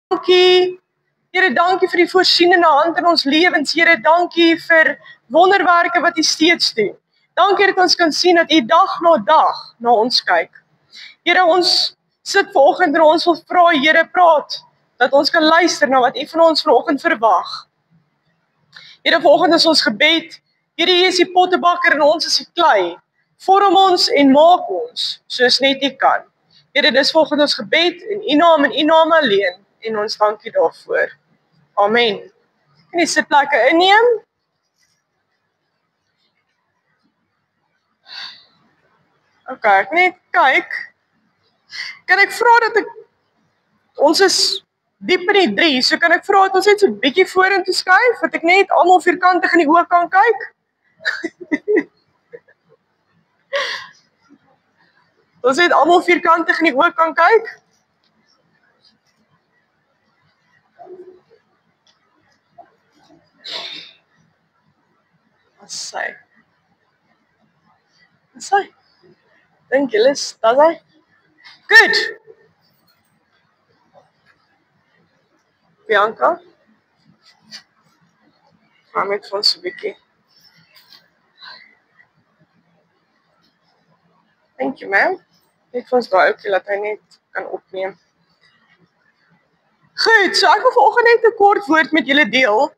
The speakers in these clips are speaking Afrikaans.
dankie. Here, dankie vir die voorsienende hand in ons lewens. Here, dankie vir wonderwerke wat U steeds doen. Dankie dat ons kan sien dat U dag na dag na ons kyk. Here, ons sit vanoggend en ons wil vra, Here, praat, dat ons kan luister na wat U van ons vanoggend verwag. Here, vanoggend is ons gebed. Here, U is die pottebakker en ons is die klei. Vorm ons en maak ons soos net U kan. Here, dis volgens ons gebed in U naam en U naam alleen en ons dankie daarvoor. Amen. Kan jy sitplekke inneem? OK, ek net kyk. Kan ek vra dat ons is diep in die 3, so kan ek vra dat ons net so 'n bietjie vorentoe skuif, dat ek net almal vierkantig in die oë kan kyk? Ons net almal vierkantig in die oë kan kyk? Wat sê? Dink julle is dat hy? Good. Bianca? Gaan met ons 'n bietjie. Thank you, ma'am. Net vir ons daai ouetjie laat hy net kan opneem. Goed, so ek wil vanoggend net 'n kort woord met julle deel.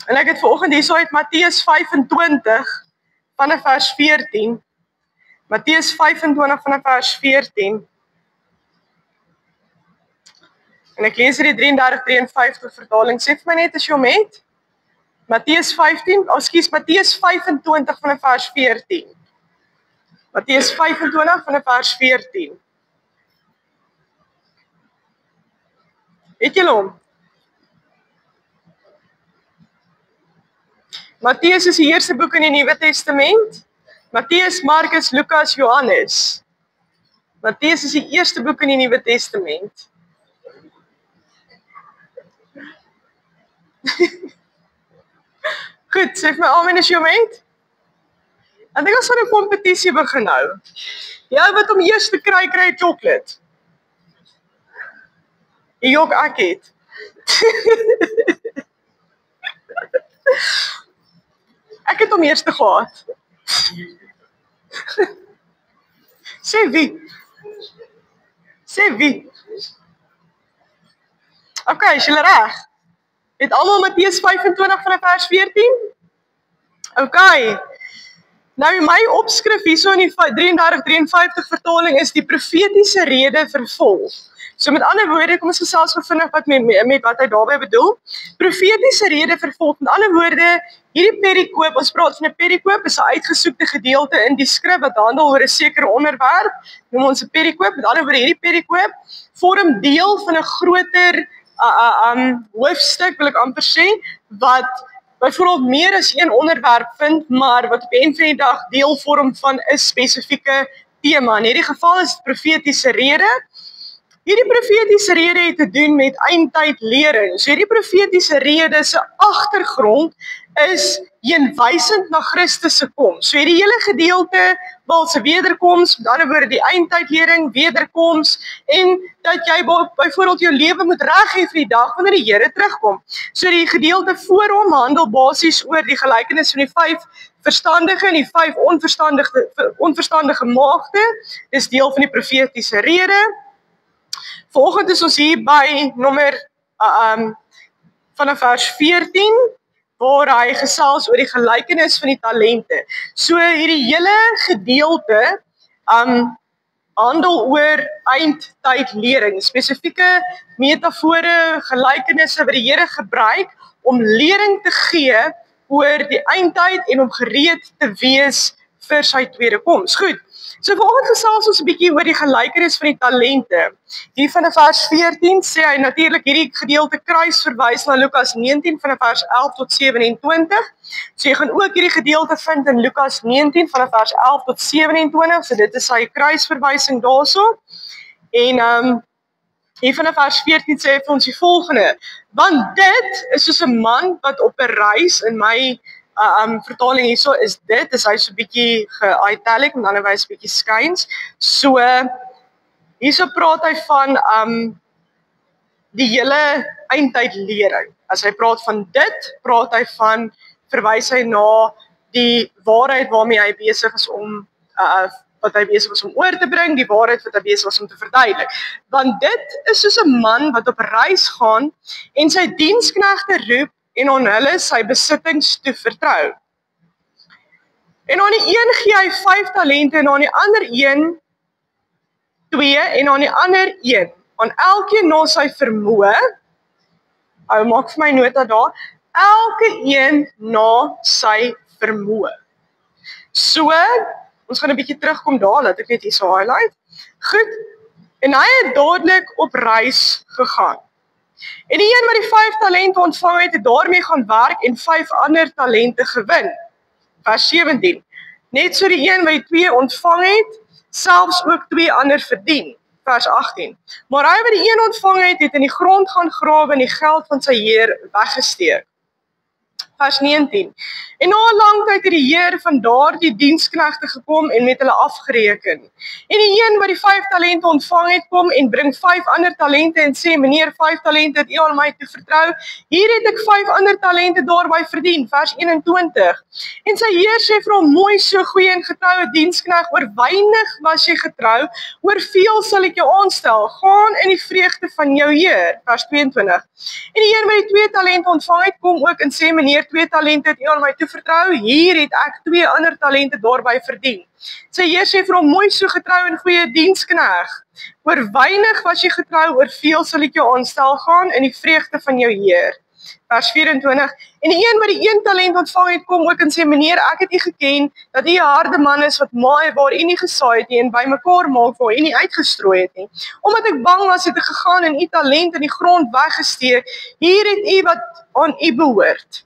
En ek het vanoggend hierso uit Matteus 25 vanaf vers 14. Matteus 25 vanaf vers 14. En ek lees hier die 33-53 vertaling. Sê vir my net as jy hom het. Matteus 25 vanaf vers 14. Matteus 25 vanaf vers 14. Het julle hom? Matteus is die eerste boek in die Nuwe Testament. Matteus, Markus, Lukas, Johannes. Matteus is die eerste boek in die Nuwe Testament. Goed, sê vir my amen as jy hom het. Ek dink ons gaan 'n kompetisie begin nou. Jy wat hom eers te kry 'n chocolate. Die jok ek het. Ek het hom eers te gehad. Sê wie? Sê wie? OK, is julle reg? Het almal Matteus 25 vanaf vers 14? OK. Nou my opskrif hierso in die 33-53 vertaling is die profetiese rede vervolg. So met ander woorde, kom ons gesels vinnig wat met wat hy daarby bedoel. Profetiese rede vervolg. Met ander woorde, hierdie perikoop, ons praat van 'n perikoop, is 'n uitgesoekte gedeelte in die skrif wat handel oor 'n sekere onderwerp. Noem ons 'n perikoop. Met ander woorde, hierdie perikoop vorm deel van 'n groter hoofstuk, wil ek amper sê, wat byvoorbeeld meer as een onderwerp vind, maar wat op die einde van die dag deel vorm van 'n spesifieke tema. In hierdie geval is dit profetiese rede. Hierdie profetiese rede het te doen met eindtydlering. So hierdie profetiese rede se agtergrond is heenwysend na Christus se koms. So hierdie hele gedeelte wil se wederkoms, met ander woorde die eindtydlering, wederkoms en dat jy byvoorbeeld jou lewe moet reg hê vir die dag wanneer die Here terugkom. So die gedeelte voor hom handel basies oor die gelykenis van die 5 verstandige en die 5 onverstandige maagde. Dis deel van die profetiese rede. Vanoggend is ons hier by nommer vanaf vers 14 waar hy gesels oor die gelykenis van die talente. So hierdie hele gedeelte handel oor eindtydlering, spesifieke metafore, gelykenisse wat die Here gebruik om lering te gee oor die eindtyd en om gereed te wees vir sy tweede koms. Goed. So vanoggend gesels ons 'n bietjie oor die gelykenis van die talente. Hier van vers 14 sê hy natuurlik hierdie gedeelte kruisverwys na Lukas 19 van vers 11 tot 27. So jy gaan ook hierdie gedeelte vind in Lukas 19 van vers 11 tot 27. So dit is sy kruisverwysing daarso. En hier van vers 14 sê hy vir ons die volgende: want dit is soos 'n man wat op 'n reis, in my vertaling hierso is dit, is hy so bietjie ge-italic, met ander wys bietjie skuins. So hierso praat hy van die hele eindtydlering. As hy praat van dit, praat hy van, verwys hy na die waarheid waarmee hy besig is om, wat hy besig was om oor te bring, die waarheid wat hy besig was om te verduidelik. Want dit is soos 'n man wat op reis gaan en sy diensknegte roep en aan hulle sy besittings toe vertrou. En aan die een gee hy 5 talente en aan die ander een 2 en aan die ander 1. Aan elkeen na sy vermoë, maak vir my nota daar, elke een na sy vermoë. So, ons gaan 'n bietjie terugkom daar, laat ek net hier so highlight. Goed, en hy het dadelik op reis gegaan. En die een wat die 5 talente ontvang het daarmee gaan werk en 5 ander talente gewin. Vers 17. Net so die een wat die 2 ontvang het, selfs ook 2 ander verdien. Vers 18. Maar hy wat die een ontvang het in die grond gaan grawe en die geld van sy heer weggesteek. Vers 19. En na 'n lang tyd het die heer van daardie diensknegte gekom en met hulle afgereken. En die een wat die 5 talente ontvang het, kom en bring 5 ander talente en sê, meneer, 5 talente het u aan my toe vertrou, hier het ek 5 ander talente daarby verdien. Vers 21. En sy heer sê vir hom, mooi so goeie en getroue diensknegt, oor weinig was jy getrou, oor veel sal ek jou aanstel, gaan in die vreugde van jou heer. Vers 22. En die een wat die 2 talente ontvang het, kom ook en sê, meneer, 2 talente het u aan my toe vertrou, hier het ek 2 ander talente daarby verdien. Sy heer sê vir hom, mooi so getrou en goeie diensknegt, oor weinig was jy getrou, oor veel sal ek jou aanstel, gaan in die vreugde van jou heer. Vers 24, en die een wat die 1 talent ontvang het, kom ook en sê, meneer, ek het u geken, dat u 'n harde man is, wat maai waar u nie gesaai het nie, en bymekaar maak waar u nie uitgestrooi het nie. Omdat ek bang was, het ek gegaan en u talent in die grond weggesteek, hier het u wat aan u behoort.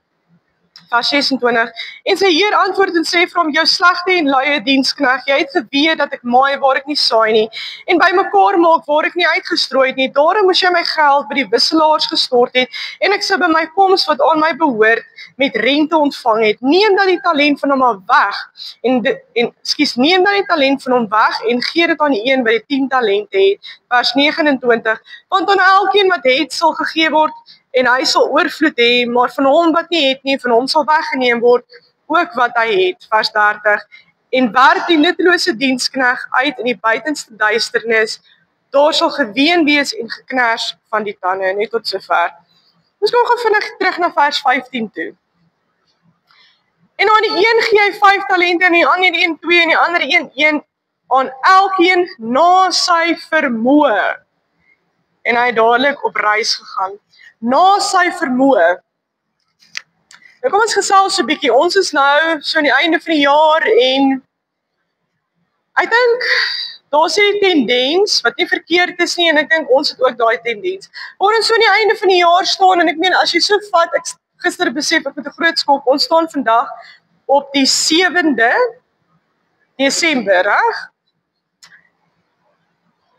Vers 26, en sy heer antwoord en sê vir hom, jou slegte en luie diensknegt, jy het geweet dat ek maai waar ek nie saai nie, en bymekaar maak waar ek nie uitgestrooi het nie, daarom moes jy my geld by die wisselaars gestort het, en ek sou by my koms wat aan my behoort, met rente ontvang het, neem dan die talent van hom al weg, neem dan die talent van hom weg, en gee dit aan die een wat die 10 talente het. Vers 29, want aan elkeen wat het, sal gegee word, en hy sal oorvloed hê, maar van hom wat nie het nie, van hom sal weggeneem word, ook wat hy het. Vers 30, en werk die nuttelose diensknegt uit in die buitenste duisternis, daar sal geween wees en geknars van die tande, net tot sover. Ons kom gou vinnig terug na vers 15 toe. En aan die een gee hy 5 talente, en die ander een 2, en die ander een 1, aan elkeen na sy vermoë. En hy het dadelik op reis gegaan. Na sy vermoë. Nou kom ons gesels so 'n bietjie, ons is nou so aan die einde van die jaar en ek dink, daar is die tendens, wat nie verkeerd is nie, en ek dink ons het ook daai tendens. Waar ons so aan die einde van die jaar staan, en ek meen, as jy so vat, ek gister besef ek met 'n groot skok, ons staan vandag op die 7de Desember, reg?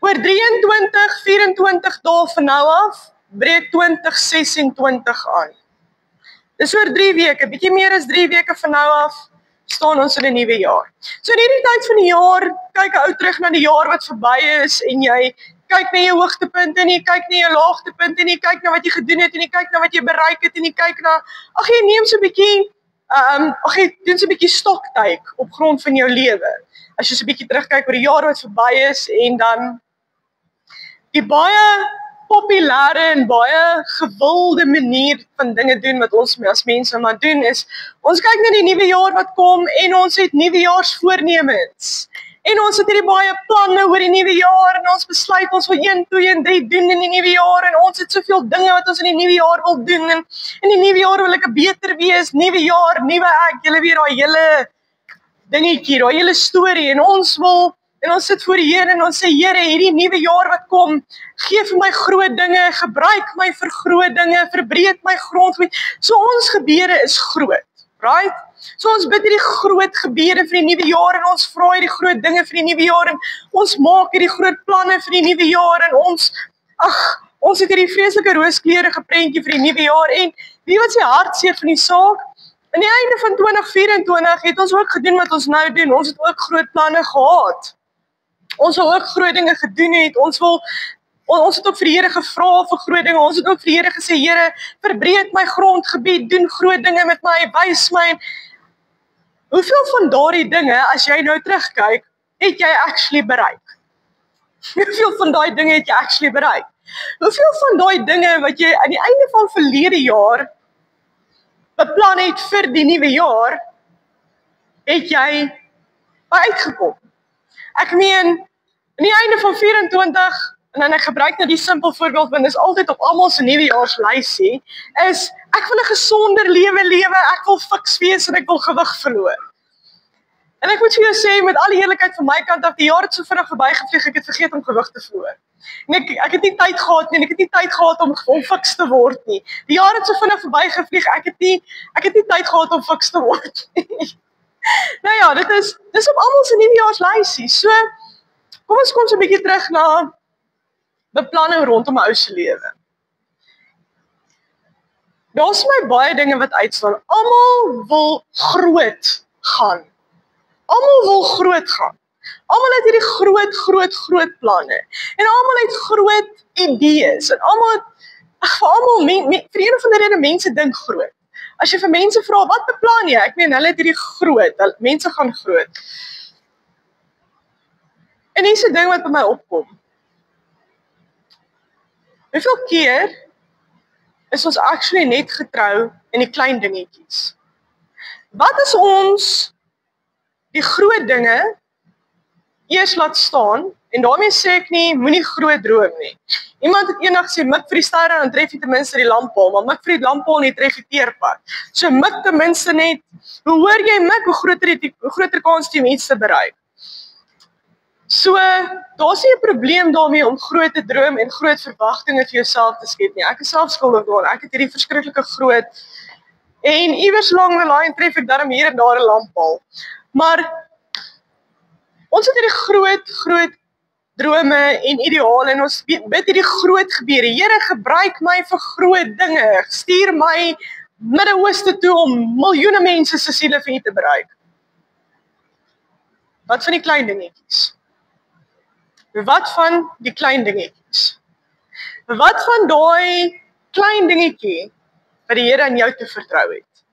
Oor 23, 24 dae van nou af, breek 2026 aan. Dis oor 3 weke, bietjie meer as 3 weke van nou af, staan ons in 'n nuwe jaar. So in hierdie tyd van die jaar, kyk 'n ou terug na die jaar wat verby is, en jy kyk na jou hoogtepunte, en jy kyk na jou laagtepunte, en jy kyk na wat jy gedoen het, en jy kyk na wat jy bereik het, en jy kyk na, jy neem so 'n bietjie, jy doen so 'n bietjie stoktyk op grond van jou lewe. As jy so 'n bietjie terugkyk oor die jaar wat verby is, en dan die baie populêre en baie gewilde manier van dinge doen wat ons as mense maar doen is, ons kyk na die nuwe jaar wat kom en ons het nuwejaarsvoornemens. En ons het hierdie baie planne oor die nuwe jaar en ons besluit ons wil 1, 2 en 3 doen in die nuwe jaar en ons het soveel dinge wat ons in die nuwe jaar wil doen en in die nuwe jaar wil ek beter wees, nuwe jaar, nuwe ek, julle weet daai hele dingetjie, daai hele storie en ons sit voor die Here en ons sê, Here, hierdie nuwe jaar wat kom, gee vir my groot dinge, gebruik my vir groot dinge, verbreek my grondgebied. So ons gebede is groot, right? So ons bid hierdie groot gebede vir die nuwe jaar en ons vra hierdie groot dinge vir die nuwe jaar en ons maak hierdie groot planne vir die nuwe jaar en ons het hierdie vreeslike rooskleurige prentjie vir die nuwe jaar en wie wat sy hartseer van die saak? Aan die einde van 2024 het ons ook gedoen wat ons nou doen, ons het ook groot planne gehad. Ons wil ook groot dinge gedoen het, ons Ons het ook vir die Here gevra vir groot dinge, ons het ook vir die Here gesê, Here, verbreek my grondgebied, doen groot dinge met my, wys my. Hoeveel van daardie dinge, as jy nou terugkyk, het jy actually bereik? Hoeveel van daai dinge het jy actually bereik? Hoeveel van daai dinge wat jy aan die einde van verlede jaar beplan het vir die nuwe jaar, het jy uitgekom? Ek meen, aan die einde van 24, en dan ek gebruik nou die simpel voorbeeld, want dit is altyd op almal se nuwejaarslysie, is ek wil 'n gesonder lewe, ek wil fiks wees en ek wil gewig verloor. En ek moet vir jou sê, met alle eerlikheid van my kant af, die jaar het so vinnig verbygevlieg, ek het vergeet om gewig te verloor. En ek het nie tyd gehad nie, en ek het nie tyd gehad om fiks te word nie. Die jaar het so vinnig verbygevlieg, ek het nie tyd gehad om fiks te word nie. Nou ja, dis op almal se nuwejaarslysie. So, kom ons so 'n bietjie terug na beplanning rondom 'n ou se lewe. Daar's my baie dinge wat uitstaan. Almal wil groot gaan. Almal wil groot gaan. Almal het hierdie groot planne. En almal het groot idees. En almal het, vir een of ander rede mense dink groot. As jy vir mense vra, wat beplan jy? Ek meen, hulle het hierdie groot, mense gaan groot. En hier is 'n ding wat by my opkom. Hoeveel keer is ons actually net getrou in die klein dingetjies? Wat is ons die groot dinge eers laat staan, en daarmee sê ek nie, moenie groot droom nie. Iemand het eendag gesê, mik vir die sterre, dan tref jy ten minste die lamppaal, maar mik vir die lamppaal nie, tref jy teerpad. So mik ten minste net, hoe hoor jy mik, hoe groter kans jy om iets te bereik. So, daar's nie 'n probleem daarmee om groot te droom en groot verwagtinge vir jouself te skep nie. Ek is self skuldig daaraan, ek het hierdie verskriklike groot, en iewers lang die lyn tref ek darm hier en daar 'n lamppaal. Maar, ons het hierdie groot drome en ideale en ons bid hierdie groot gebeure. Here, gebruik my vir groot dinge. Stuur my Midde-Ooste toe om miljoene mense se siele vir U te bereik. Wat van die klein dingetjies? Wat van die klein dingetjies? Wat van daai klein dingetjie wat die Here aan jou toe vertrou het?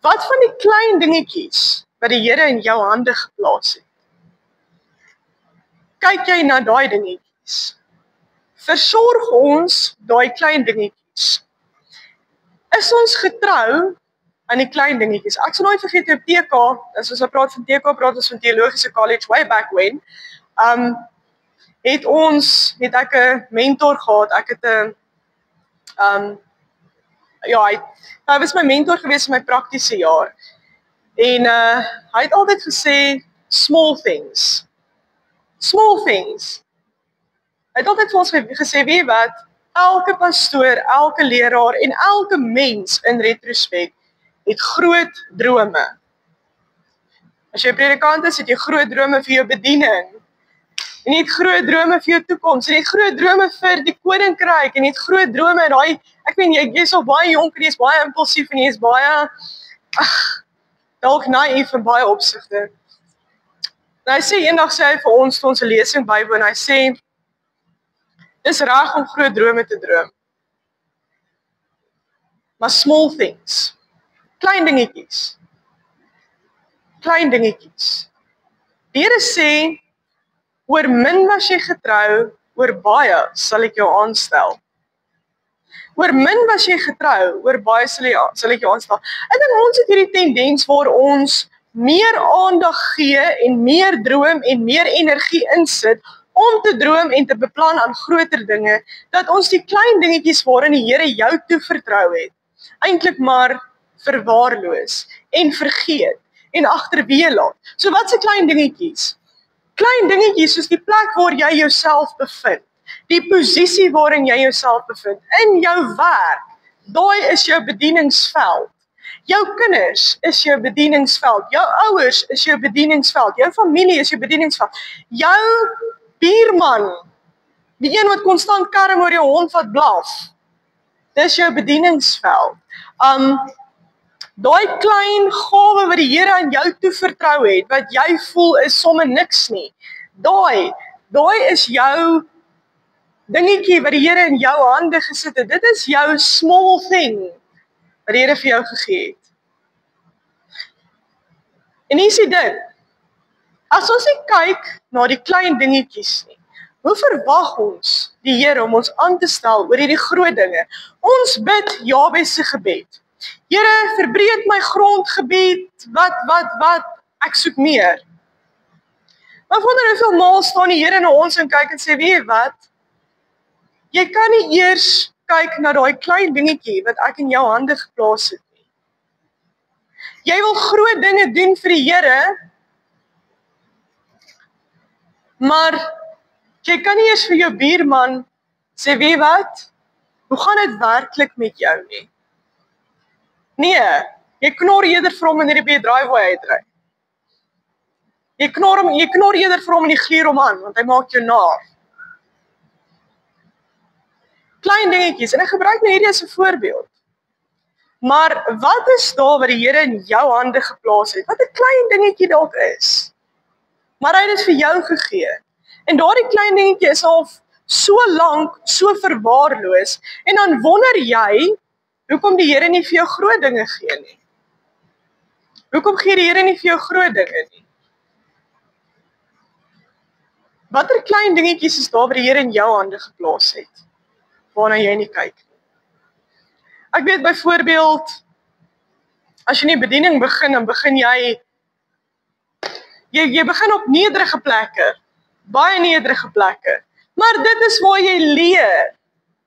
Wat van die klein dingetjies wat die Here in jou hande geplaas het? Kyk jy na daai dingetjies? Versorg ons daai klein dingetjies? Is ons getrou aan die klein dingetjies? Ek sal nooit vergeet op TK, as ons praat van TK, praat ons van Theologiese College, way back when, het ek 'n mentor gehad, hy was my mentor gewees in my praktiese jaar, en hy het altyd gesê, small things. Hy het altyd vir ons gesê, weet jy wat, elke pastoor, elke leraar en elke mens in retrospek het groot drome. As jy 'n predikant is, het jy groot drome vir jou bediening. En jy het groot drome vir jou toekoms. En jy het groot drome vir die koninkryk. En jy het groot drome en daai, ek meen, jy is al baie jonk en jy is baie impulsief en jy is baie, dalk naïef in baie opsigte. En hy sê, eendag sê hy vir ons, toe ons 'n lesing bywoon, en hy sê, dis reg om groot drome te droom. Maar small things, klein dingetjies. Die Here sê, oor min was jy getrou, oor baie sal ek jou aanstel. Oor min was jy getrou, oor baie sal ek jou aanstel. Ek dink ons het hierdie tendens waar ons meer aandag gee en meer droom en meer energie insit om te droom en te beplan aan groter dinge, dat ons die klein dingetjies waarin die Here jou toe vertrou het, eintlik maar verwaarloos en vergeet en agterweë laat. So wat se klein dingetjies? Klein dingetjies soos die plek waar jy jouself bevind, die posisie waarin jy jouself bevind, in jou werk, daai is jou bedieningsveld. Jou kinders is jou bedieningsveld, jou ouers is jou bedieningsveld, jou familie is jou bedieningsveld, jou buurman, die een wat konstant karm oor jou hond wat blaf, dis jou bedieningsveld. Daai klein gawe wat die Here aan jou toe vertrou het, wat jy voel is sommer niks nie, daai is jou dingetjie wat die Here in jou hande gesit het, dit is jou small thing wat die Here vir jou gegee het. En hier is die ding, as ons nie kyk na die klein dingetjies nie, hoe verwag ons die Here om ons aan te stel oor hierdie groot dinge? Ons bid Jabes se gebed. Here, verbreek my grondgebied, wat, ek soek meer. Maar wonder hoeveel maal staan die Here na ons en kyk en sê, weet jy wat? Jy kan nie eers kyk na daai klein dingetjie wat ek in jou hande geplaas het nie. Jy wil groot dinge doen vir die Here, maar jy kan nie eers vir jou buurman sê, weet jy wat? Hoe gaan dit werklik met jou nie? Nee, jy knor eerder vir hom wanneer jy by die driveway uitry. Jy knor eerder vir hom en jy gluur hom aan, want hy maak jou naar. Klein dingetjies, en ek gebruik nou hierdie as 'n voorbeeld. Maar wat is daar wat die Here in jou hande geplaas het? Wat 'n klein dingetjie dalk is. Maar hy het dit vir jou gegee. En daardie klein dingetjie is al so lank, so verwaarloos, en dan wonder jy, hoekom die Here nie vir jou groot dinge gee nie? Hoekom gee die Here nie vir jou groot dinge nie? Watter klein dingetjies is daar wat die Here in jou hande geplaas het, waarna jy nie kyk nie? Ek weet byvoorbeeld, as jy nie bediening begin, dan begin jy begin op nederige plekke, baie nederige plekke, maar dit is waar jy leer.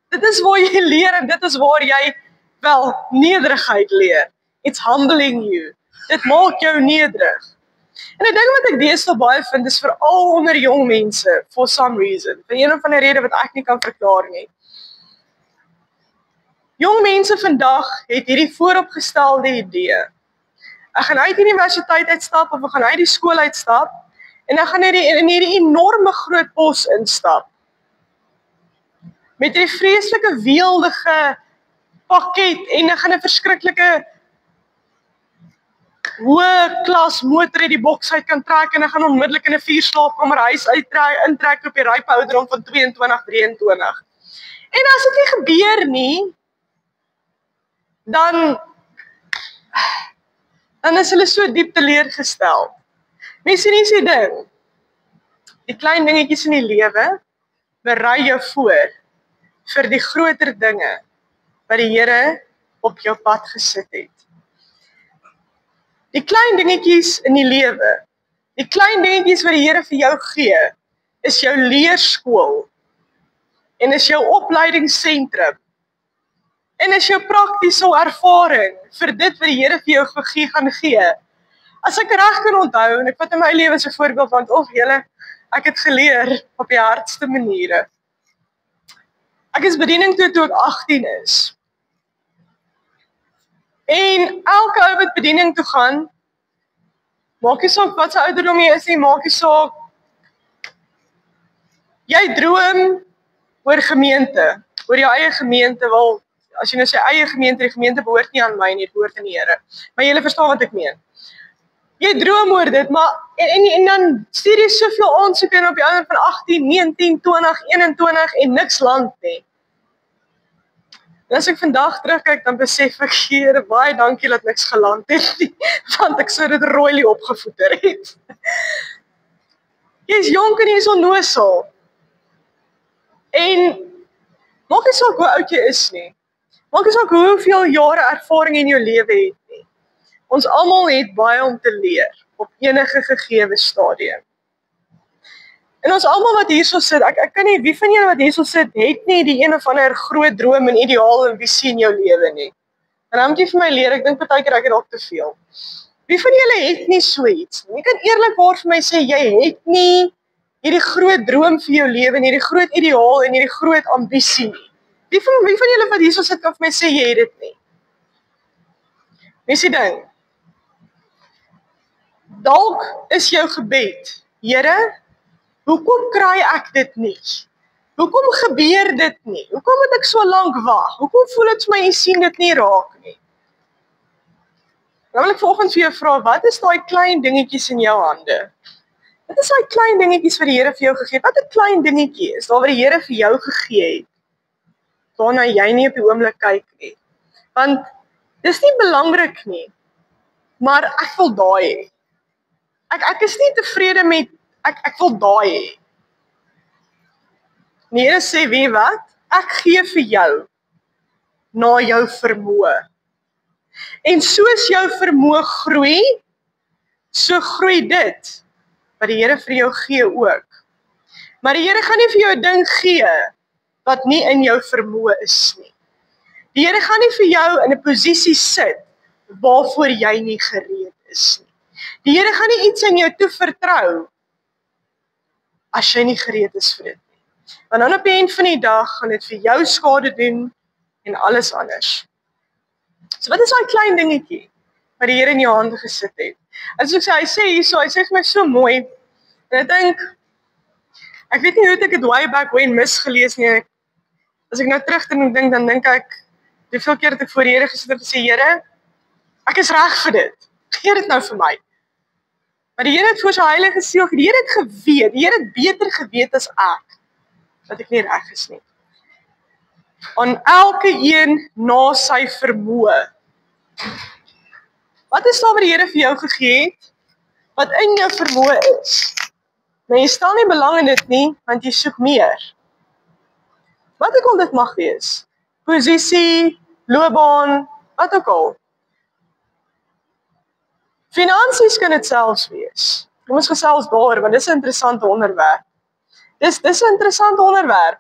Dit is waar jy leer en dit is waar jy wel nederigheid leer. It's humbling you. Dit maak jou nederig. En die ding wat ek deesdae baie vind is veral onder jong mense, for some reason, vir een of ander rede wat ek nie kan verklaar nie. Jong mense vandag het hierdie vooropgestelde idee. Ek gaan uit die universiteit uitstap of ek gaan uit die skool uitstap en ek gaan in hierdie enorme groot pos instap. Met hierdie vreeslike weeldige pakket en ek gaan 'n verskriklike hoë klas motor uit die boks uit kan trek en ek gaan onmiddellik in 'n 4-slaapkamer huis intrek op die rype ouderdom van 22, 23. En as dit nie gebeur nie, dan is hulle so diep teleurgestel. Mense nie sê ding, die klein dingetjies in die lewe berei jou voor vir die groter dinge wat die Here op jou pad gesit het. Die klein dingetjies in die lewe, die klein dingetjies wat die Here vir jou gee, is jou leerskool en is jou opleidingsentrum en is jou praktiese ervaring vir dit wat die Here vir jou gaan gee. As ek reg kan onthou, en ek vat in my lewe as 'n voorbeeld, want julle, ek het geleer op die hardste maniere. Ek is bediening toe ek 18 is. En elke ou wat bediening toe gaan, maak nie saak wat se ouderdom jy is nie, maak nie saak. Jy droom oor gemeente, oor jou eie gemeente, wel, as jy nou sê eie gemeente, die gemeente behoort nie aan my nie, dit behoort aan die Here. Maar julle verstaan wat ek meen. Jy droom oor dit, maar en dan stuur jy soveel aansoeke in op die ouer van 18, 19, 20, 21 en niks land nie. En as ek vandag terugkyk, dan besef ek, Here, baie dankie dat niks geland het nie, want ek sou dit rooi opgevoeder het. Jy is jonk en jy is onnoosel. En maak nie saak hoe oud jy is nie. Maak nie saak hoeveel jare ervaring in jou lewe het nie. Ons almal het baie om te leer op enige gegewe stadium. En ons almal wat hierso sit, ek kan nie, wie van julle wat hierso sit, het nie die een of ander groot droom en ideaal en visie in jou lewe nie. En dan moet jy vir my leer, ek dink partykeer ek het dalk te veel. Wie van julle het nie so iets nie? Jy kan eerlikwaar vir my sê, jy het nie hierdie groot droom vir jou lewe en hierdie groot ideaal en hierdie groot ambisie nie. Wie van julle wat hierso sit kan vir my sê, jy het dit nie? Dis die ding. Dalk is jou gebed, Here, hoekom kry ek dit nie? Hoekom gebeur dit nie? Hoekom moet ek so lank wag? Hoekom voel dit vir my, jy sien dit nie raak nie? Dan wil ek vanoggend vir jou vra, wat is daai klein dingetjies in jou hande? Wat is daai klein dingetjies wat die Here vir jou gegee het? Wat 'n klein dingetjie is daar wat die Here vir jou gegee het? Waarna jy nie op die oomblik kyk nie. Want dis nie belangrik nie, maar ek wil daai hê. Ek is nie tevrede met ek wil daai hê. Die Here sê, weet wat? Ek gee vir jou na jou vermoë. En soos jou vermoë groei, so groei dit wat die Here vir jou gee ook. Maar die Here gaan nie vir jou 'n ding gee wat nie in jou vermoë is nie. Die Here gaan nie vir jou in 'n posisie sit waarvoor jy nie gereed is nie. Die Here gaan nie iets in jou toe vertrou as jy nie gereed is vir dit nie. Want dan op die eind van die dag gaan dit vir jou skade doen en alles anders. So wat is daai klein dingetjie wat die Here in jou hande gesit het? As ek sê, hy sê vir my so mooi, en ek dink, ek weet nie hoe ek het way back when misgelees nie, as ek nou terugdink, dan dink ek, hoeveel keer het ek voor die Here gesit en gesê, Here, ek is reg vir dit, gee dit nou vir my. Maar die Here het voor sy heilige siel, die Here het geweet, die Here het beter geweet as ek, dat ek nie reg is nie. Aan elke een na sy vermoë. Wat is daar wat die Here vir jou gegee het, wat in jou vermoë is? Maar jy stel nie belang in dit nie, want jy soek meer. Wat ook al dit mag wees, posisie, loopbaan, wat ook al. Finansies kan dit selfs wees. Kom ons gesels daar, want dis 'n interessante onderwerp. Dis 'n interessante onderwerp.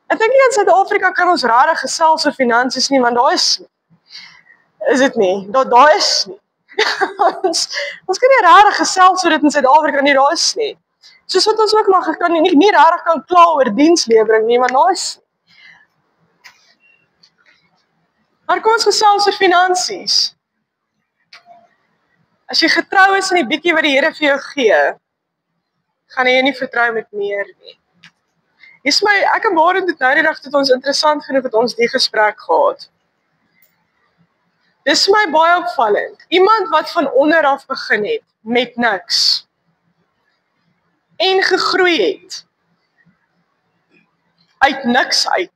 Ek dink nie in Suid-Afrika kan ons regtig gesels oor finansies nie, want daar is dit nie, daar is nie. ons kan nie regtig gesels oor dit in Suid-Afrika nie, daar is nie. Soos wat ons ook mag, nie regtig kan kla oor dienslewering nie, want daar is nie. Maar kom ons gesels oor finansies. As jy getrou is in die bietjie wat die Here vir jou gee, gaan jy nie vertrou met meer nie. Ek en Baron het nou die dag het ons interessant genoeg het ons die gesprek gehad. Dis my baie opvallend. Iemand wat van onder af begin het, met niks, en gegroei het, uit niks uit,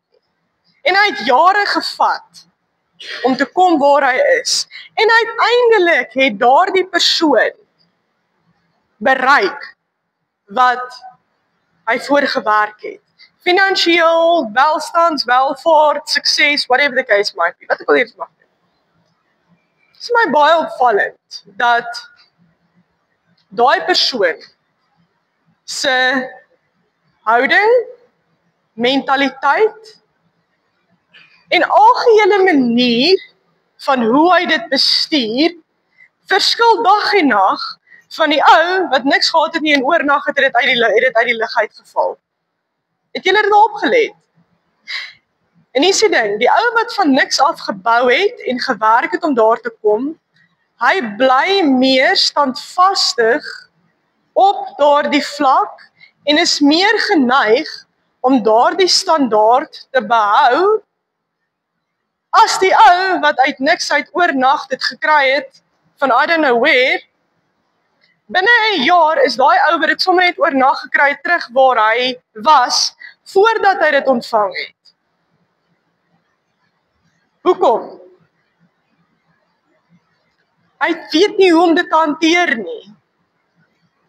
en hy het jare gevat, om te kom waar hy is, en uiteindelik het daardie persoon bereik, wat hy voorgewerk het. Finansieel, welstands, welvaart, sukses, whatever the case might be, wat ek wil hier mag doen. Dit is my baie opvallend, dat daai persoon se houding, mentaliteit, en algehele manier van hoe hy dit bestuur, verskil dag en nag van die ou wat niks gehad het nie en oornag het dit uit die lug uitgeval. Het julle dit opgelet? En hier is die ding, die ou wat van niks af gebou het en gewerk het om daar te kom, hy bly meer standvastig op daardie vlak en is meer geneig om daardie standaard te behou as die ou wat uit niks uit oornag dit gekry het van I don't know where. Binne 'n jaar is daai ou wat dit sommer net oornag gekry het terug waar hy was voordat hy dit ontvang het. Hoekom? Hy weet nie hoe om dit te hanteer nie.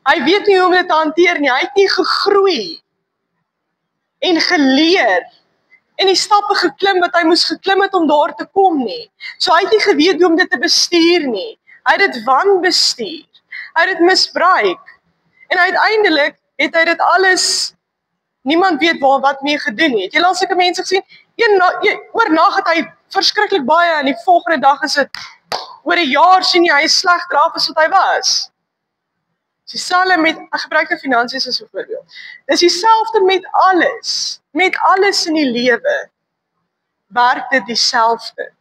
Hy weet nie hoe om dit te hanteer nie. Hy het nie gegroei en geleer en die stappe geklim wat hy moes geklim het om daar te kom nie. So hy het nie geweet hoe om dit te bestuur nie. Hy het dit wanbestuur. Hy het dit misbruik. En uiteindelik het hy dit alles, niemand weet wat mee gedoen het. Jy al sulke mense gesien, oornag het hy verskriklik baie en die volgende dag is dit, oor 'n jaar sien jy, hy is slegter af as wat hy was. Dis dieselfde met, ek gebruik nou finansies as 'n voorbeeld. Dis dieselfde met alles in die lewe, werk dit dieselfde.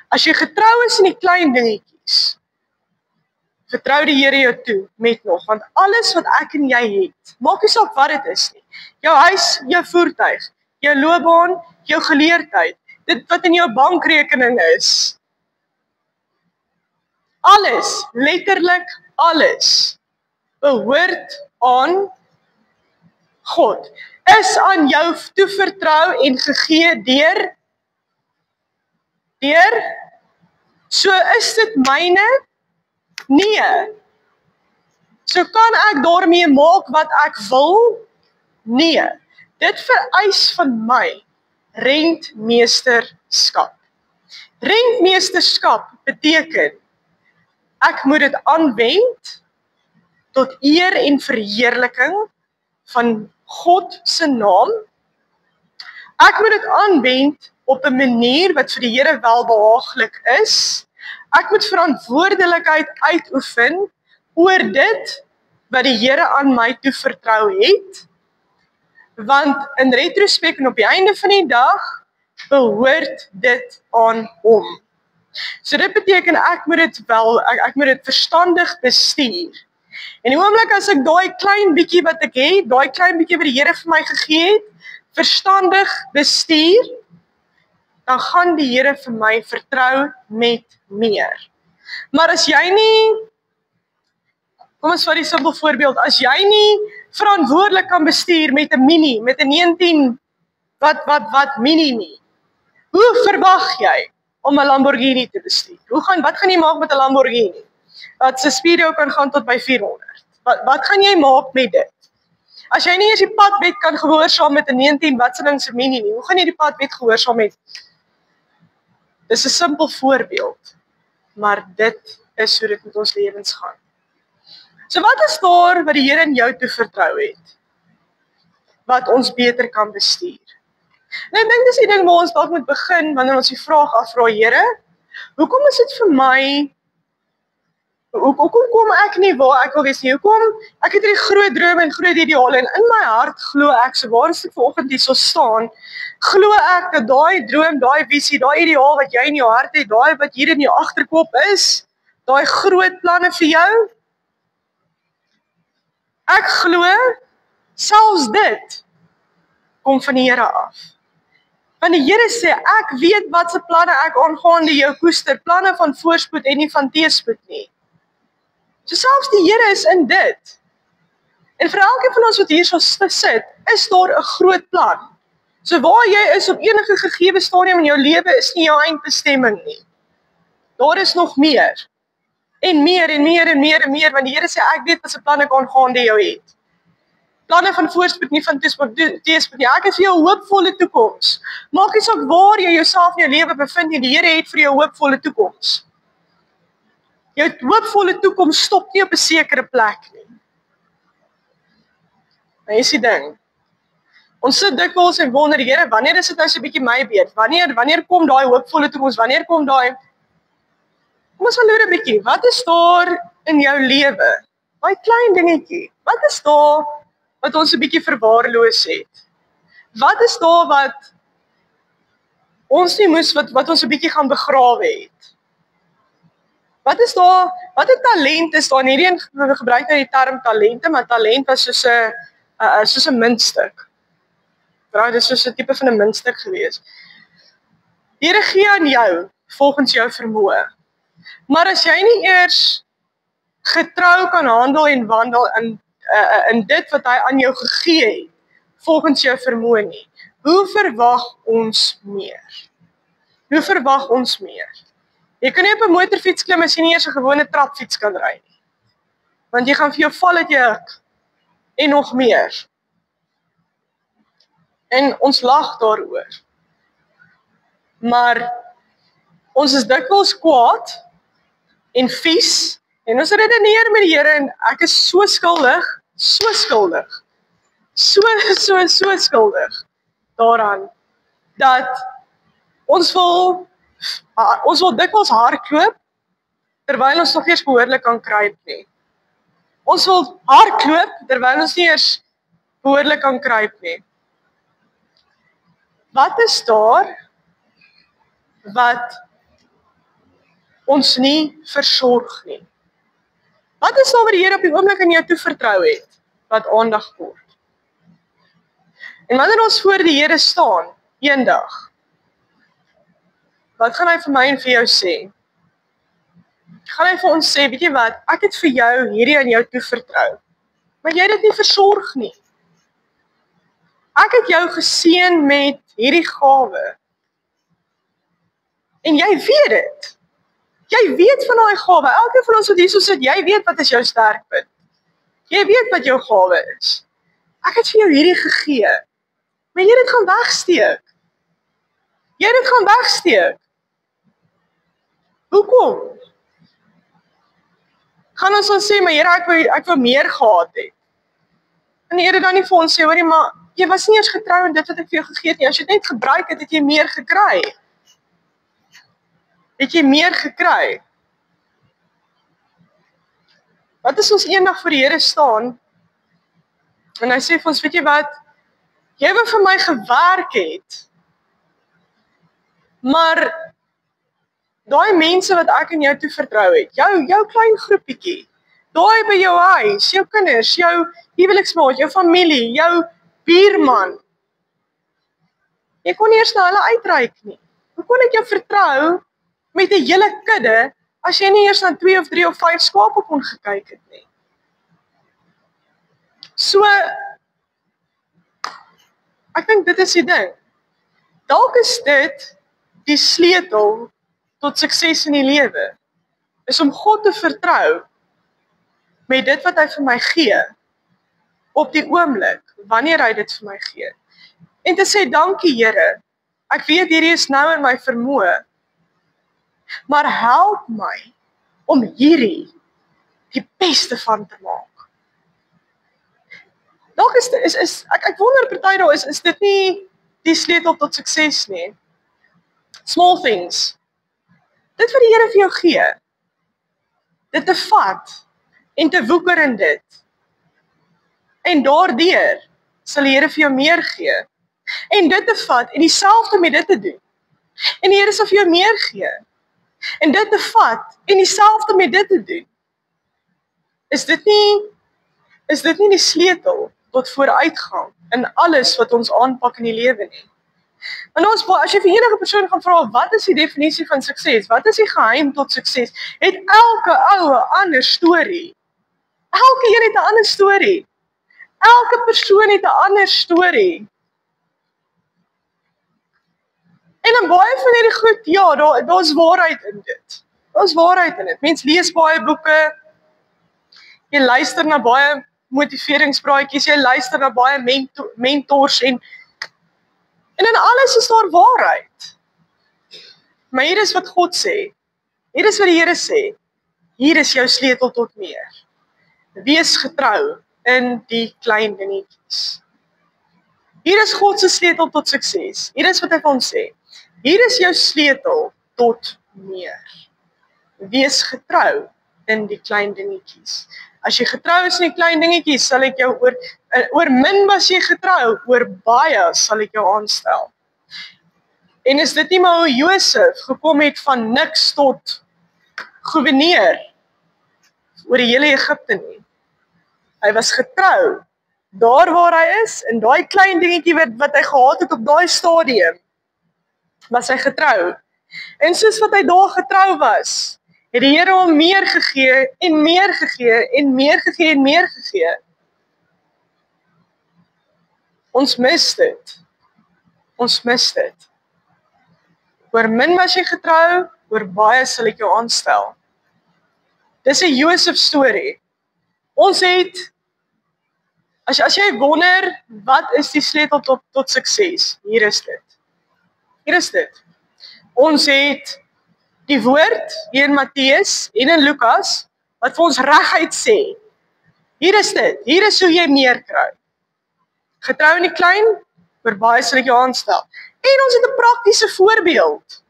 As jy getrou is in die klein dingetjies, vertrou die Here jou toe met nog, want alles wat ek en jy het, maak nie saak wat dit is nie. Jou huis, jou voertuig, jou loopbaan, jou geleerdheid, dit wat in jou bankrekening is. Alles, letterlik alles, behoort aan God. Is aan jou toevertrou en gegee deur? So is dit myne? Nee. So kan ek daarmee maak wat ek wil? Nee. Dit vereis van my rentmeesterskap. Rentmeesterskap beteken, ek moet dit aanwend tot eer en verheerliking van God se naam. Ek moet dit aanwend op 'n manier wat vir die Here welbehaaglik is. Ek moet verantwoordelikheid uitoefen oor dit wat die Here aan my toevertrou het, want in retrospek en op die einde van die dag behoort dit aan hom. So dit beteken ek moet dit verstandig bestuur. En die oomblik as ek daai klein bietjie wat ek het, daai klein bietjie wat die Here vir my gegee het, verstandig bestuur, dan gaan die Here vir my vertrou met meer. Maar as jy nie, kom ons vat die simpel voorbeeld, as jy nie verantwoordelik kan bestuur met 'n Mini, met 'n 19 wat Mini nie, hoe verwag jy om 'n Lamborghini te bestuur? Wat gaan jy maak met 'n Lamborghini? Wat se speedo kan gaan tot by 400. Wat gaan jy maak met dit? As jy nie eens die padwet kan gehoorsaam met 'n 19 wat se ding se Mini nie, hoe gaan jy die padwet gehoorsaam met? Dis 'n simpel voorbeeld, maar dit is hoe dit met ons lewens gaan. So wat is daar wat die Here in jou toe vertrou het, wat ons beter kan bestuur? En ek dink dis die ding waar ons dalk moet begin, wanneer ons die vraag afvra, Here, hoekom is dit vir my, hoekom kom ek nie waar ek wil wees nie, ek het hierdie groot drome en groot ideale, en in my hart glo ek, so waar as ek vanoggend hier so staan, glo ek dat daai droom, daai visie, daai ideaal wat jy in jou hart het, daai wat hier in jou agterkop is, daai groot planne vir jou, ek glo, selfs dit kom van die Here af. Want die Here sê, ek weet wat se planne ek aangaande jou koester, planne van voorspoed en nie van teëspoed nie. So selfs die Here is in dit. En vir elkeen van ons wat hier so sit, is daar 'n groot plan. So waar jy is op enige gegeewe stadium in jou lewe is nie jou eindbestemming nie. Daar is nog meer. En meer en meer en meer en meer, want die Here sê, ek weet wat se planne ek aangaande jou het. Planne van voorspoed, nie van teëspoed nie. Ek het vir jou 'n hoopvolle toekoms. Maak nie saak waar jy jouself in jou lewe bevind nie, die Here het vir jou 'n hoopvolle toekoms. Jou hoopvolle toekoms stop nie op 'n sekere plek nie. Nou is die ding. Ons sit dikwels en wonder, Here, wanneer is dit nou so 'n bietjie my beurt? Wanneer kom daai hoopvolle toekoms? Wanneer kom daai? Kom ons verloor 'n bietjie. Wat is daar in jou lewe? Daai klein dingetjie. Wat is daar wat ons 'n bietjie verwaarloos het? Wat is daar wat ons nie moes wat ons 'n bietjie gaan begrawe het? Wat is daar, wat 'n talent is daar? Hierdie een gebruik nou die term talente, maar talent was soos 'n muntstuk. Dit is soos 'n tipe van 'n muntstuk gewees. Die Here gee aan jou volgens jou vermoë. Maar as jy nie eers getrou kan handel en wandel in dit wat hy aan jou gegee het, volgens jou vermoë nie, hoe verwag ons meer? Hoe verwag ons meer? Jy kan nie op 'n motorfiets klim as jy nie eers 'n gewone trapfiets kan ry nie. Want jy gaan vir jou val uit jou huk. En nog meer. En ons lag daaroor. Maar ons is dikwels kwaad en vies en ons redeneer met die Here en ek is so skuldig daaraan dat ons wil dikwels hardloop terwyl ons nog eers behoorlik kan kruip nie. Ons wil hardloop terwyl ons nie eers behoorlik kan kruip nie. Wat is daar wat ons nie versorg nie? Wat is daar wat die Here op die oomblik aan jou toe vertrou het, wat aandag kort? En wanneer ons voor die Here staan, eendag, wat gaan hy vir my en vir jou sê? Gaan hy vir ons sê, weet jy wat, ek het vir jou hierdie aan jou toe vertrou. maar jy het dit nie versorg nie. Ek het jou geseën met hierdie gawe. En jy weet dit. Jy weet van daai gawe. Elke van ons wat hierso sit, jy weet wat is jou sterkpunt. Jy weet wat jou gawe is. Ek het vir jou hierdie gegee. Maar jy het dit gaan wegsteek. Jy het dit gaan wegsteek. Hoekom? Gaan ons dan sê, maar Here, ek wou meer gehad het. En die Here dan nie vir ons sê, hoorie, maar jy was nie eers getrou in dit wat ek vir jou gegee het nie. As jy dit net gebruik het, het jy meer gekry. Het jy meer gekry. Wat is ons eendag voor die Here staan, en hy sê vir ons, weet jy wat, jy wou vir my gewerk het, maar daai mense wat ek en jou toe vertrou het, jou klein groepietjie, daai by jou huis, jou kinders, jou huweliksmaat, jou familie, jou buurman, jy kon nie eers na hulle uitreik nie. Hoe kon ek jou vertrou met 'n hele kudde, as jy nie eers na 2 of 3 of 5 skape kon gekyk het nie? So, ek dink dit is die ding. Dalk is dit die sleutel tot sukses in die lewe, is om God te vertrou met dit wat hy vir my gee, op die oomblik, wanneer hy dit vir my gee. En te sê, dankie Here, ek weet hierdie is nou in my vermoë, maar help my om hierdie die beste van te maak. Dalk ek wonder party daar is dit nie die sleutel tot sukses nie. Small things. Dit wat die Here vir jou gee, dit te vat en te woeker in dit. En daardeur sal die Here vir jou meer gee. En dit te vat en dieselfde met dit te doen. En die Here sal vir jou meer gee. En dit te vat en dieselfde met dit te doen. Is dit nie die sleutel tot vooruitgang in alles wat ons aanpak in die lewe nie? En as jy vir enige persoon gaan vra, wat is die definisie van sukses? Wat is die geheim tot sukses? Het elke ou 'n ander storie. Elke een het 'n ander storie. Elke persoon het 'n ander storie. En in baie van hierdie goed, ja, daar's waarheid in dit. Daar's waarheid in dit. Mense lees baie boeke, jy luister na baie motiveringspraatjies, jy luister na baie mentors en in alles is daar waarheid. Maar hier is wat God sê. Hier is wat die Here sê. Hier is jou sleutel tot meer. Wees getrou in die klein dingetjies. Hier is God se sleutel tot sukses. Hier is wat hy vir ons sê. Hier is jou sleutel tot meer. Wees getrou in die klein dingetjies. As jy getrou is in die klein dingetjies, sal ek jou oor min was jy getrou, oor baie sal ek jou aanstel. En is dit nie maar hoe Josef gekom het van niks tot gouverneur oor die hele Egipte nie. Hy was getrou, daar waar hy is, in daai klein dingetjie wat hy gehad het op daai stadium, was hy getrou. En soos wat hy daar getrou was, het die Here hom meer gegee, en meer gegee, en meer gegee, en meer gegee. Ons mis dit. Ons mis dit. Oor min was jy getrou, oor baie sal ek jou aanstel. Dis 'n Josef storie. Ons het, as jy wonder, wat is die sleutel tot sukses? Hier is dit. Hier is dit. Ons het die woord hier in Matteus en in Lukas, wat vir ons reguit sê, hier is dit, hier is hoe jy meer kry. Getrou in die klein, oor baie sal ek jou aanstel. En ons het 'n praktiese voorbeeld,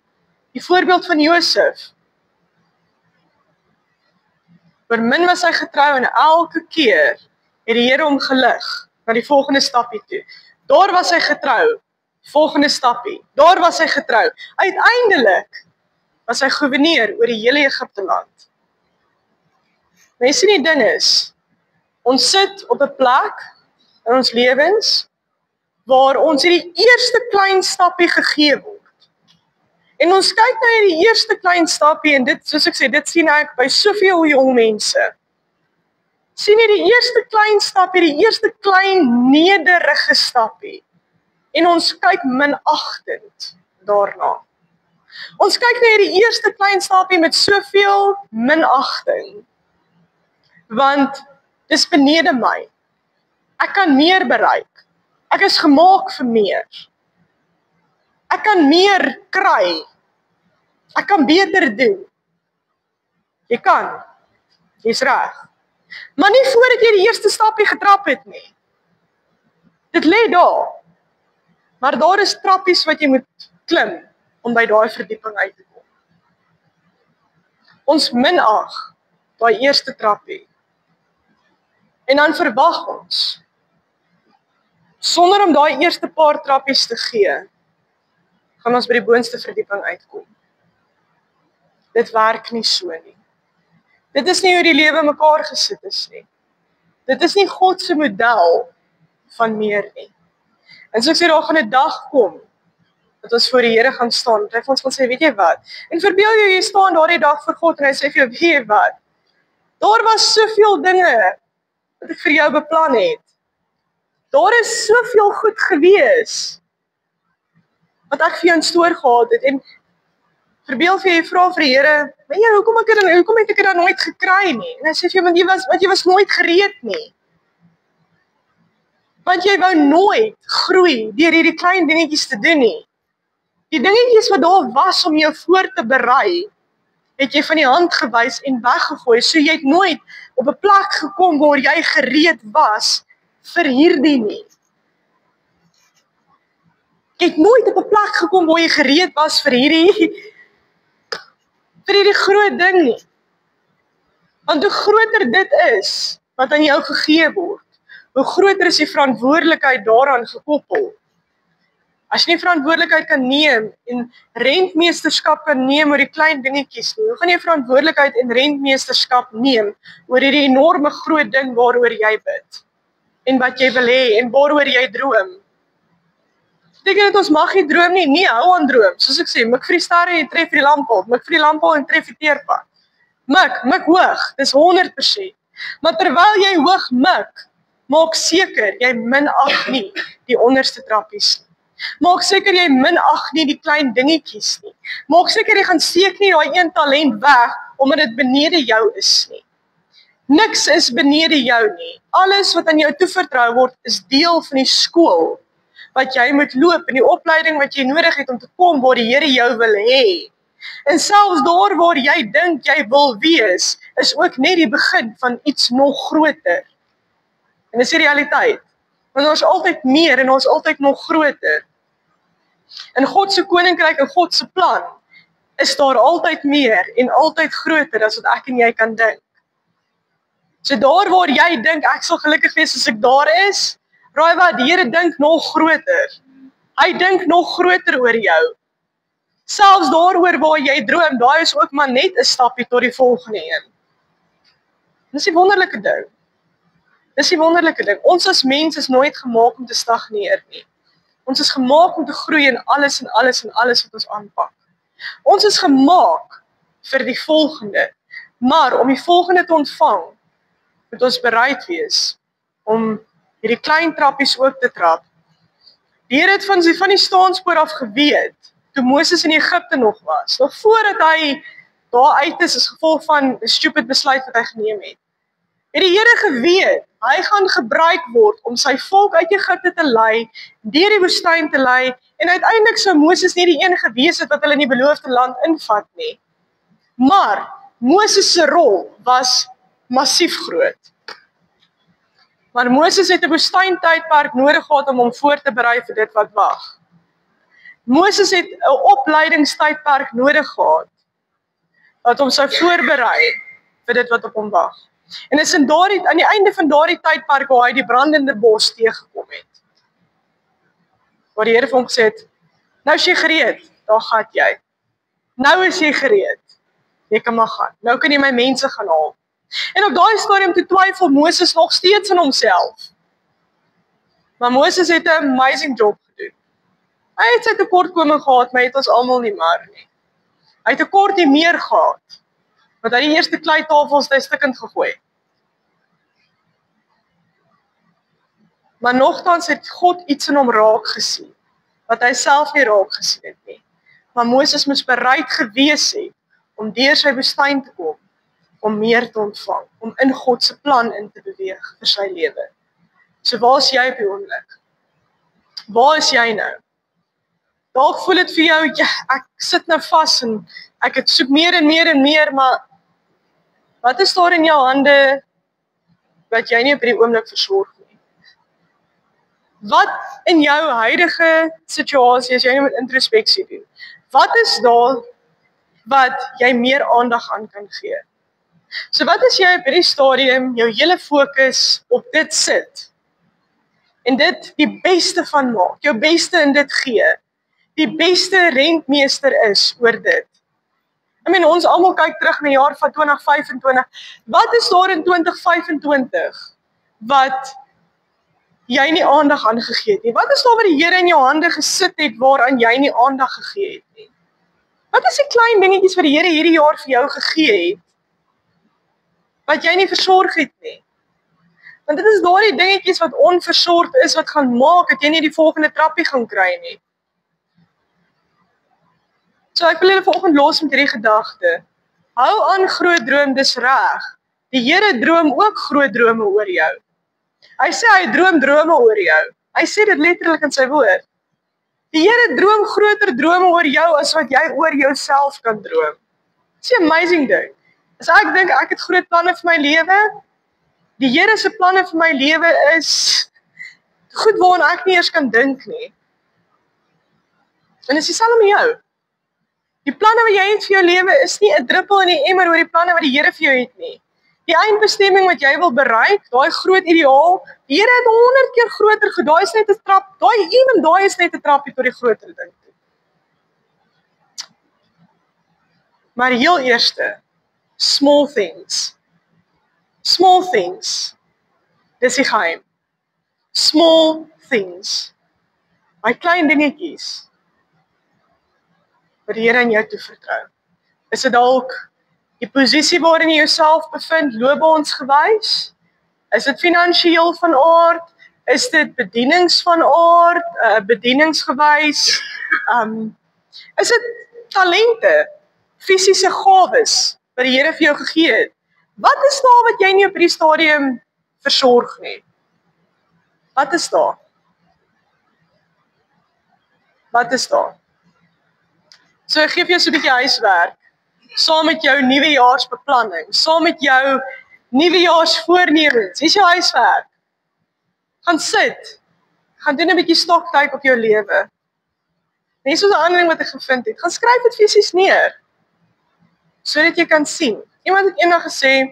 die voorbeeld van Josef. Oor min was hy getrou en elke keer het die Here hom gelig na die volgende stapie toe. Daar was hy getrou, volgende stapie. Daar was hy getrou. Uiteindelik was hy gouverneur oor die hele Egipte land. Mense sien die ding is, ons sit op 'n plek in ons lewens waar ons hierdie eerste klein stapie gegee word. En ons kyk na hierdie eerste klein stapie en dit, soos ek sê, dit sien ek by soveel jong mense. sien jy die eerste klein stapie, die eerste klein nederige stapie. En ons kyk minagtend daarna. Ons kyk na die eerste klein stapie met soveel minagting. Want dis benede my. Ek kan meer bereik. Ek is gemaak vir meer. Ek kan meer kry. Ek kan beter doen. Jy kan. Jy's reg. Maar nie voordat jy die eerste stapie getrap het nie. Dit lê daar. Maar daar is trappies wat jy moet klim om by daai verdieping uit te kom. Ons minag daai eerste trappie. En dan verwag ons, sonder om daai eerste paar trappies te gee, gaan ons by die boonste verdieping uitkom. Dit werk nie so nie. Dit is nie hoe die lewe mekaar gesit is nie. Dit is nie God se model van meer nie. En so ek sê, daar gaan 'n dag kom, dat ons voor die Here gaan staan, dat hy vir ons gaan sê, weet jy wat? En verbeel jy staan daardie dag voor God, en hy sê vir jou, weet jy wat? Daar was soveel dinge, wat ek vir jou beplan het. Daar is soveel goed gewees, wat ek vir jou in stoor gehad het, en verbeel vir jy vra vir die Here, weet jy, hoekom het ek dit dan nooit gekry nie? En hy sê vir jou, want jy was nooit gereed nie. Want jy wou nooit groei deur hierdie klein dingetjies te doen nie. Die dingetjies wat daar was om jou voor te berei, het jy van die hand gewys en weggegooi, so jy het nooit op 'n plek gekom waar jy gereed was vir hierdie nie. Jy het nooit op 'n plek gekom waar jy gereed was vir hierdie groot ding nie. Want hoe groter dit is, wat aan jou gegee word, hoe groter is die verantwoordelikheid daaraan gekoppel. As jy nie verantwoordelikheid kan neem en rentmeesterskap kan neem oor die klein dingetjies nie, hoe gaan jy verantwoordelikheid en rentmeesterskap neem oor hierdie enorme groot ding waaroor jy bid? En wat jy wil hê en waaroor jy droom? Beteken dat ons mag nie droom nie, nie hou aan droom. Soos ek sê, mik vir die sterre en tref vir die lamppaal, mik vir die lamppaal en tref die teerpad. Mik hoog, dis 100%. Maar terwyl jy hoog mik, maak seker jy minag nie die onderste trappies nie. Maak seker jy minag nie die klein dingetjies nie. Maak seker jy gaan steek nie daai een talent weg omdat dit benede jou is nie. Niks is benede jou nie. Alles wat aan jou toevertrou word is deel van die skool wat jy moet loop en die opleiding wat jy nodig het om te kom waar die Here jou wil hê. En selfs daar waar jy dink jy wil wees, is ook net die begin van iets nog groter. En dis die realiteit. Want ons is altyd meer en ons is altyd nog groter. In God se koninkryk en God se plan is daar altyd meer en altyd groter as wat ek en jy kan dink. So daar waar jy dink ek sal gelukkig wees as ek daar is, raai wat, die Here dink nog groter. Hy dink nog groter oor jou. Selfs daaroor waar jy droom, daai is ook maar net 'n stapie tot die volgende een. Dis die wonderlike ding. Dis die wonderlike ding. Ons as mens is nooit gemaak om te stagneer nie. Ons is gemaak om te groei in alles en alles en alles wat ons aanpak. Ons is gemaak vir die volgende, maar om die volgende te ontvang, moet ons bereid wees om hierdie klein trappies ook te trap. Die Here het van die staanspoor af geweet, toe Moses in Egipte nog was, nog voordat hy daar uit is as gevolg van 'n stupid besluit wat hy geneem het. Het die Here geweet, hy gaan gebruik word om sy volk uit Egipte te lei, deur die woestyn te lei, en uiteindelik sou Moses nie die een gewees het wat hulle in die beloofde land invat nie. Maar Moses se rol was massief groot. Maar Moses het 'n woestyntydperk nodig gehad om hom voor te berei vir dit wat wag. Moses het 'n opleidingstydperk nodig gehad wat hom sou voorberei vir dit wat op hom wag. En is aan die einde van daardie tydperk waar hy die brandende bos teëgekom het. Waar die Here vir hom gesê het, nou is jy gereed, daar gaan jy. Nou is jy gereed, jy kan maar gaan. Nou kan jy my mense gaan haal. En op daai stadium toe twyfel Moses nog steeds in homself. Maar Moses het 'n amazing job gedoen. Hy het sy tekortkoming gehad, maar het ons almal nie maar nie. Hy het 'n kortie meer gehad, want hy die eerste kleitafels hy stukkend gegooi. Maar nogtans het God iets in hom raak gesien, wat hy self nie raak gesien het nie. Maar Moses moes bereid gewees het, om deur sy woestyn te kom, om meer te ontvang, om in God se plan in te beweeg vir sy lewe. So waar is jy op die oomblik? Waar is jy nou? Dalk voel dit vir jou, ja, ek sit nou vas en ek het soek meer en meer en meer, maar wat is daar in jou hande wat jy nie op die oomblik versorg nie? Wat in jou huidige situasie, as jy nou met introspeksie doen, wat is daar wat jy meer aandag aan kan gee? So wat as jy op hierdie stadium jou hele fokus op dit sit, en dit die beste van maak, jou beste in dit gee, die beste rentmeester is oor dit. Ons almal kyk terug na die jaar van 2025, wat is daar in 2025, wat jy nie aandag aan gegee het nie? Wat is daar wat die Here in jou hande gesit het, waaraan jy nie aandag gegee het nie? Wat is die klein dingetjies wat die Here hierdie jaar vir jou gegee het, wat jy nie versorg het nie? Want dit is daardie dingetjies wat onversorgd is, wat gaan maak, dat jy nie die volgende trappie gaan kry nie. So ek wil julle vanoggend los met hierdie gedagte. Hou aan groot droom, dis reg. Die Here droom ook groot drome oor jou. Hy sê hy droom drome oor jou. Hy sê dit letterlik in sy woord. Die Here droom groter drome oor jou as wat jy oor jouself kan droom. Dis 'n amazing ding. As ek dink ek het groot planne vir my lewe, die Here se planne vir my lewe is goed waaraan ek nie eers kan dink nie. En dis dieselfde met jou. Die planne wat jy het vir jou lewe is nie 'n druppel in die emmer oor die planne wat die Here vir jou het nie. Die eindbestemming wat jy wil bereik, daai groot ideaal, die Here het 100 keer groter gedoen. Daai is net 'n trap, daai is net 'n trappie tot die groter ding toe. Maar heel eerste, small things. Small things. Dis die geheim. Small things. My klein dingetjies wat die Here aan jou toe vertrou. Is dit dalk die posisie waarin jy jouself bevind, loopbaansgewys? Is dit finansiëel van aard? Is dit bedienings van aard? Bedieningsgewys? Is dit talente? Fisiese gawes wat die Here vir jou gegee het? Wat is daar wat jy nie op hierdie stadium versorg nie? Wat is daar? Wat is daar? So ek gee vir jou so 'n bietjie huiswerk, saam met jou nuwejaarsbeplanning, saam met jou nuwejaarsvoornemens. Hier is jou huiswerk. Gaan sit, gaan doen 'n bietjie stoktyk op jou lewe. Net soos 'n ander ding wat ek gevind het, gaan skryf dit fisies neer, sodat jy kan sien. Iemand het eendag gesê,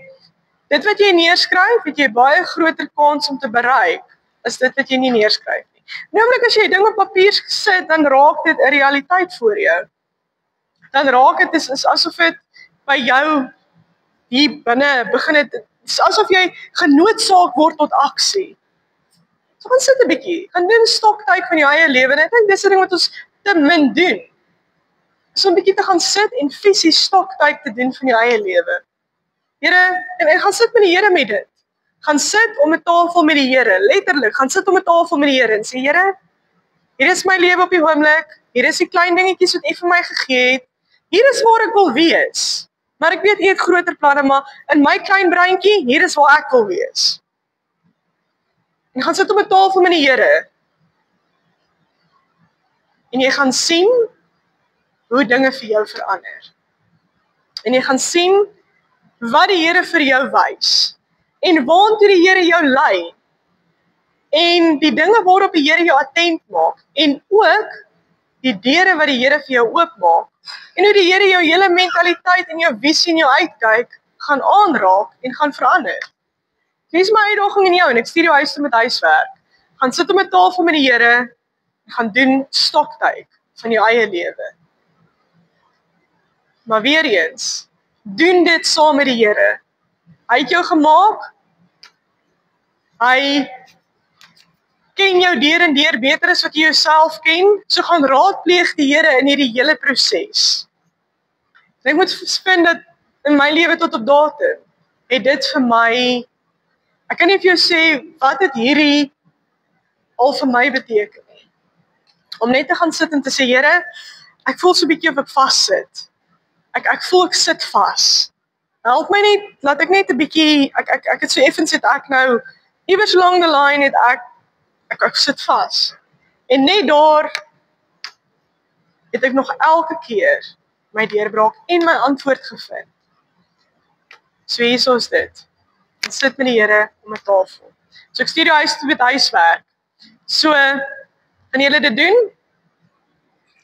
dit wat jy neerskryf, het jy baie groter kans om te bereik, as dit wat jy nie neerskryf nie. Naamlik as jy ding op papier sit, dan raak dit 'n realiteit voor jou. Dan raak dit is asof dit by jou hier binne begin het, asof jy genoodsaak word tot aksie. So gaan sit 'n bietjie, gaan doen stoktyk van jou eie lewe, en ek dink dis 'n ding wat ons te min doen. So 'n bietjie te gaan sit en fisies stoktyk te doen van jou eie lewe. Here, en gaan sit met die Here met dit. Gaan sit om 'n tafel met die Here, letterlik, gaan sit om 'n tafel met die Here en sê, Here, hier is my lewe op die oomblik, hier is die klein dingetjies wat U vir my gegee het, hier is waar ek wil wees. Maar ek weet U het groter planne, maar in my klein breintjie, hier is waar ek wil wees. En gaan sit op 'n tafel met die Here. En jy gaan sien hoe dinge vir jou verander. En jy gaan sien wat die Here vir jou wys. En waantoe die Here jou lei. En die dinge waarop die Here jou attent maak. En ook die deure wat die Here vir jou oopmaak. En hoe die Here jou hele mentaliteit en jou visie en jou uitkyk gaan aanraak en gaan verander. Dis my uitdaging in jou en ek stuur jou huis toe met huiswerk. Gaan sit op 'n tafel met die Here en gaan doen stoktyk van jou eie lewe. Maar weer eens, doen dit saam met die Here. Hy het jou gemaak. Hy ken jou deur en deur beter as wat jy jouself ken. So gaan raadpleeg die Here in hierdie hele proses. En ek moet vind dat in my lewe tot op datum, het dit vir my, ek kan nie vir jou sê, wat het hierdie al vir my beteken nie. Om net te gaan sit en te sê, Here, ek voel so 'n bietjie of ek vassit. Ek voel ek sit vas. Help my net, laat ek net 'n bietjie, ek het so effens het ek nou, iewers along the line het ek sit vas. En net daar het ek nog elke keer my deurbraak en my antwoord gevind. So hierso is dit. Ek sit met die Here om 'n tafel. So ek stuur die huis toe met huiswerk. So, gaan julle dit doen?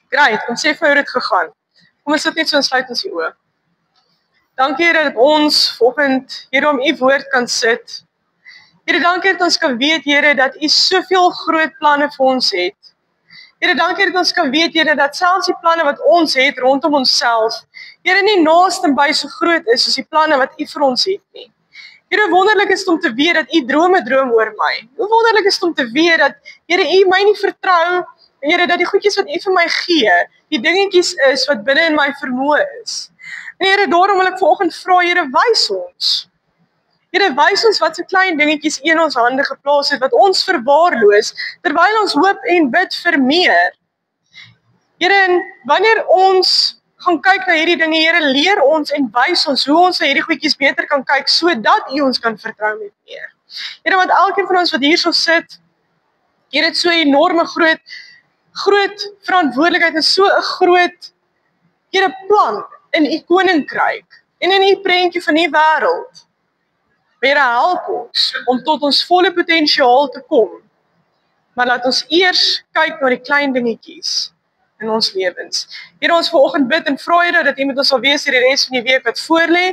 Great, kom sê vir my hoe dit gegaan. Kom ons sit net so en sluit ons die oë. Dankie Here dat ons vanoggend hier om u woord kan sit. Here, dankie dat ons kan weet, Here, dat u soveel groot planne vir ons het. Here, dankie dat ons kan weet, Here, dat selfs die planne wat ons het rondom onsself, Here, nie naaste en by so groot is soos die planne wat u vir ons het nie. Here, wonderlik is om te weet dat u drome droom oor my. Hoe wonderlik is om te weet dat, Here, u my nie vertrou, Here, dat die goedjies wat u vir my gee, die dingetjies is wat binne in my vermoë is. En Here, daarom wil ek vanoggend vra, Here, wys ons. Here, wys ons wat so klein dingetjies in ons hande geplaas het, wat ons verwaarloos, terwyl ons hoop en bid vir meer. Here, en wanneer ons gaan kyk na hierdie dinge, Here, leer ons en wys ons hoe ons na hierdie goedjies beter kan kyk, sodat u ons kan vertrou met meer. Here, want elkeen van ons wat hierso sit, Here, het so 'n enorme groot verantwoordelikheid en so 'n groot, Here, plan in u koninkryk en in u prentjie van die wêreld. Here, help ons om tot ons volle potensiaal te kom. Maar laat ons eers kyk na die klein dingetjies in ons lewens. Here, ons vanoggend bid en vra Here dat u met ons sal wees hierdie res van die week wat voorlê.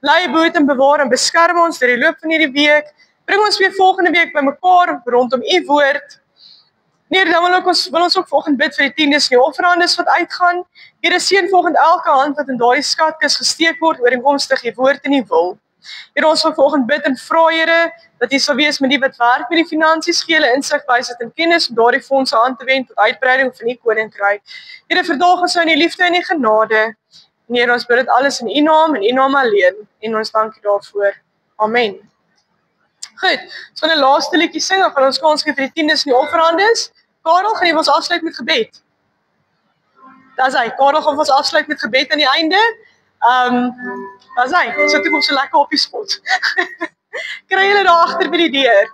Bly behoed en bewaar en beskerm ons deur die loop van hierdie week. Bring ons weer volgende week bymekaar rondom u woord. Nee, dan wil ons ook vanoggend bid vir die tiendes en die offerandes wat uitgaan. Here, seën vanoggend elke hand wat in daardie skatkis gesteek word ooreenkomstig die woord en die wil. Here, ons wil vanoggend bid en vra Here dat u sal wees met die wat werk met die finansies, gee hulle insig, wysheid en kennis om daardie fondse aan te wend tot uitbreiding van u koninkryk. Here, verdaag ons nou in die liefde en die genade. En Here, ons bid dit alles in u naam alleen. En ons dankie daarvoor. Amen. Goed, so in 'n laaste liedjie sing, dan gaan ons kans gee vir die tiendes en die offerandes. Karel, gaan jy ons afsluit met gebed? Dis hy, Karel gaan ons afsluit met gebed aan die einde. Dis hy, sit ek op so lekker op die spot. Kry julle daar agter by die deur.